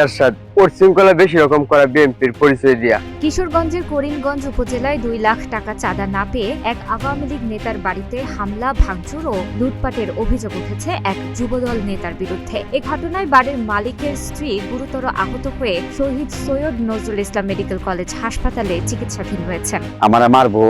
এরশাদ উচ্ছৃঙ্খলা বেশি রকম করা বিএনপির পরিচয় দিয়া। কিশোরগঞ্জের করিমগঞ্জ উপজেলায় 2 লাখ টাকা চাঁদা না পেয়ে এক আওয়ামী লীগ নেতার বাড়িতে হামলা, ভাঙচুর ও লুটপাটের অভিযোগ উঠেছে এক যুবদল নেতার বিরুদ্ধে। এ ঘটনায় বাড়ির মালিকের স্ত্রী গুরুতর আহত হয়ে শহীদ সৈয়দ নজরুল ইসলাম মেডিকেল কলেজ হাসপাতালে চিকিৎসাধীন রয়েছেন। আমারে মারবো,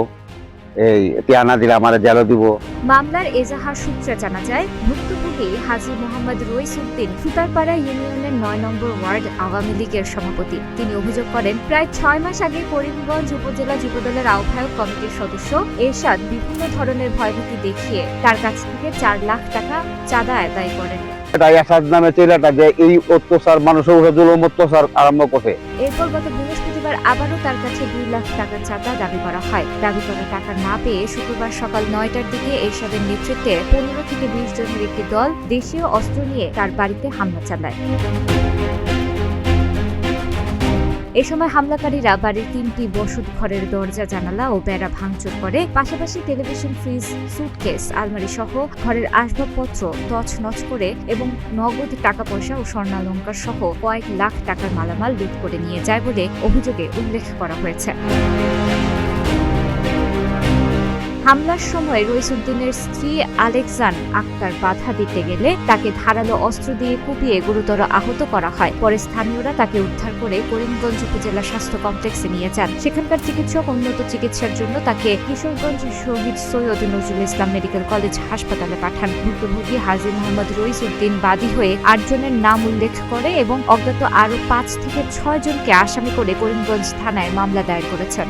এই টিয়ানা দিলে আমারে জেল দিব। মামলার এজাহার সূত্রে জানা যায়, ভুক্তভোগী হাজী মোহাম্মদ রইস উদ্দিন সুতারপাড়া ইউনিয়নের 9 নম্বর ওয়ার্ড আওয়ামী লীগের সভাপতি। তিনি অভিযোগ করেন, প্রায় 6 মাস আগে করিমগঞ্জ উপজেলা যুবদলের আহ্বায়ক কমিটির সদস্য এরশাদ বিভিন্ন ধরনের ভয়ভীতি দেখিয়ে তার কাছ থেকে 4 লাখ টাকা চাঁদা আদায় করেন। এরশাদ নামে ছেলেটা যে এই অত্যাচার, মানুষের উপরে জুলুম অত্যাচার আরম্ভ করে। এরপর গত বৃহস্পতিবার আবারও তার কাছে 2 লাখ টাকার চাঁদা দাবি করা হয়। দাবি করা টাকা না পেয়ে শুক্রবার সকাল 9টার দিকে এরশাদের নেতৃত্বে 15 থেকে 20 জনের একটি দল দেশীয় অস্ত্র নিয়ে তার বাড়িতে হামলা চালায়। এ সময় হামলাকারীরা বাড়ির 3টি বসত ঘরের দরজা, জানালা ও বেড়া ভাঙচুর করে। পাশাপাশি টেলিভিশন, ফ্রিজ, সুটকেস, আলমারি সহ ঘরের আসবাবপত্র তছনছ করে এবং নগদ টাকা পয়সা ও স্বর্ণালংকার সহ কয়েক লাখ টাকার মালামাল লুট করে নিয়ে যায় বলে অভিযোগে উল্লেখ করা হয়েছে। হামলার সময় রইস উদ্দিনের স্ত্রী আলেকজান আক্তার বাধা দিতে গেলে তাকে ধারালো অস্ত্র দিয়ে কুপিয়ে গুরুতর আহত করা হয়। পরে স্থানীয়রা তাকে উদ্ধার করে করিমগঞ্জ উপজেলা স্বাস্থ্য কমপ্লেক্সে নিয়ে যান। সেখানকার চিকিৎসক উন্নত চিকিৎসার জন্য তাকে কিশোরগঞ্জ শহীদ সৈয়দ নজরুল ইসলাম মেডিকেল কলেজ হাসপাতালে পাঠান। ভুক্তভোগী হাজী মোহাম্মদ রইস উদ্দিন বাদী হয়ে 8 জনের নাম উল্লেখ করে এবং অজ্ঞাত আরও 5 থেকে 6 জনকে আসামি করে করিমগঞ্জ থানায় মামলা দায়ের করেছেন।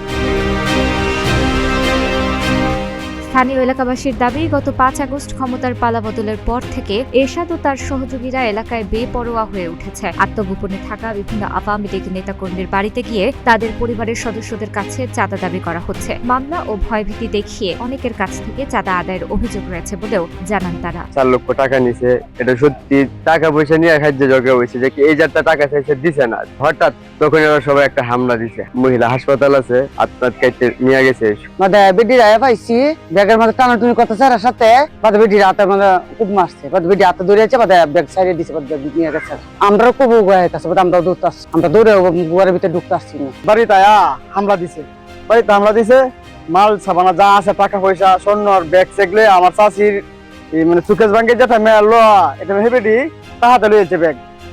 স্থানীয় এলাকাবাসীর দাবি, গত 5 আগস্ট ক্ষমতার পালাবদলের পর থেকে এরশাদ ও তার সহযোগীরা এলাকায় বেপরোয়া হয়ে উঠেছে। আত্মগোপনে থাকা বিভিন্ন আওয়ামী লীগ নেতাকর্মীর বাড়িতে গিয়ে তাদের পরিবারের সদস্যদের কাছে চাঁদা দাবি করা হচ্ছে। মামলা ও ভয়ভীতি দেখিয়ে অনেকের কাছ থেকে চাঁদা আদায়ের অভিযোগ রয়েছে বলেও জানান তারা। 4 লক্ষ টাকা নিছে, এটা সত্যি টাকা পয়সা নিয়ে খাদ্য জগা হয়েছে যে এই যাত্রা টাকা চাইছে দিছে না। হঠাৎ তখন এরা সবাই একটা হামলা দিছে। মহিলা হাসপাতাল আছে, আত্মাত কাইতে নিয়ে গেছে। বেডির আয়া পাইছি ব্যাগের মধ্যে টানাটুনি করতেছে আর সাথে বাদে বেডির হাতের মধ্যে খুব মারছে, বাদে বেডি হাতে দৌড়িয়েছে, বাদে ব্যাগ সাইডে দিছে, বাদে ব্যাগ নিয়ে গেছে। আমরা খুব উগাইতেছে, বাদে আমরা দৌড়তে আসছি, আমরা দৌড়ে গুয়ারের ভিতরে ঢুকতে আসছি না। বাড়িতে হামলা দিছে, মাল সাবানা যা আছে, টাকা পয়সা, স্বর্ণর ব্যাগ সেগলে আমার চাষির মানে সুকেশ ব্যাংকের যেটা মেলো এটা হেবেডি তাহাতে লইছে।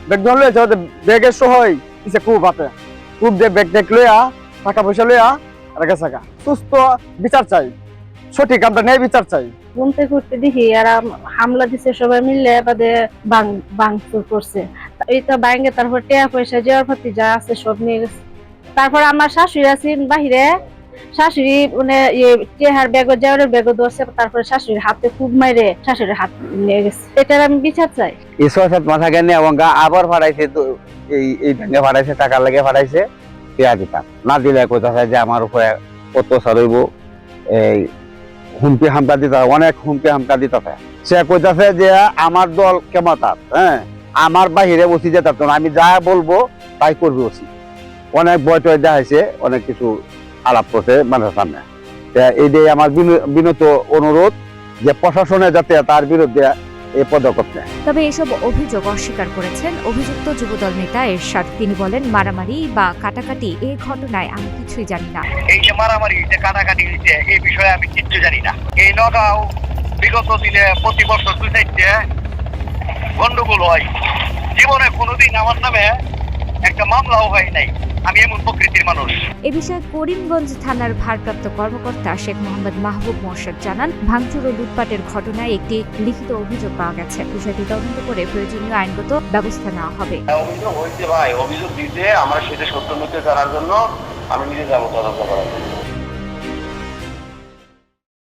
ব্যাগ ধরে লইছে, ব্যাগের সহই দিছে খুব হাতে, খুব যে ব্যাগ দেখ লইয়া টাকা পয়সা লইয়া আর গেছে। সুস্থ বিচার চাই, সঠিক আমরা ন্যায় বিচার চাই। ঘুমতে ঘুরতে দেখি আর হামলা দিছে, সবাই মিলে বাদে ভাঙচুর করছে। এই তো ব্যাংকে তারপর টাকা পয়সা জেরপাতি যা আছে সব নিয়ে গেছে। তারপর আমার শাশুড়ি আছেন বাহিরে, শাশুড়ি মানে টেহার ব্যাগ জেরের ব্যাগ ধরছে, তারপরে শাশুড়ির হাতে খুব মাইরে শাশুড়ির হাত নিয়ে গেছে। এটার আমি বিচার চাই। ঈশ্বর মাথা জ্ঞানী এবং আবার ফাড়াইছে, তো এই ব্যাংকে ফাড়াইছে, টাকা লাগে ফাড়াইছে, পেয়া দিতাম না দিলে কোথায় যে আমার উপরে অত্যাচার হইব। এই হুমকি হামকা দিতে, অনেক হুমকি হামকা দিতে। সে কইতাছে যে আমার দল কেমতাত, হ্যাঁ আমার বাহিরে বসি যেত না, আমি যা বলবো তাই করবি ওসি। অনেক বয় টয় দেখাইছে, অনেক কিছু আলাপ করছে মানুষের সামনে। এইটাই আমার বিনত অনুরোধ যে প্রশাসনে যাতে তার বিরুদ্ধে এই পদক্ষেপ নেয়। তবে এসব অভিযোগ অস্বীকার করেছেন অভিযুক্ত যুবদল নেতা এরশাদ। তিনি বলেন, মারামারি বা কাটাকাটি এই ঘটনায় আমি কিছুই জানি না। এই যে মারামারি, যে কাটাকাটি হয়েছে, এই বিষয়ে আমি কিচ্ছু জানি না। এই নগাঁও বিগত দিনে প্রতি বছর 2-4টে গন্ডগোল হয়। জীবনে কোনোদিন আমার নামে একটা মামলাও হয় নাই। আমি এমন প্রকৃতির মানুষ। এ বিষয়ে করিমগঞ্জ থানার ভারপ্রাপ্ত কর্মকর্তা শেখ মোহাম্মদ মাহবুব মোর্শেদ জানান, ভাঙচুর ও লুটপাটের ঘটনায় একটি লিখিত অভিযোগ পাওয়া গেছে। বিষয়টি তদন্ত করে প্রয়োজনীয় আইনগত ব্যবস্থা নেওয়া হবে। অভিযোগ হয়েছে ভাই, অভিযোগ দিতে আমার সেটা সত্য মিথ্যা জানার জন্য আমি নিজে যাবো তদন্ত করার জন্য।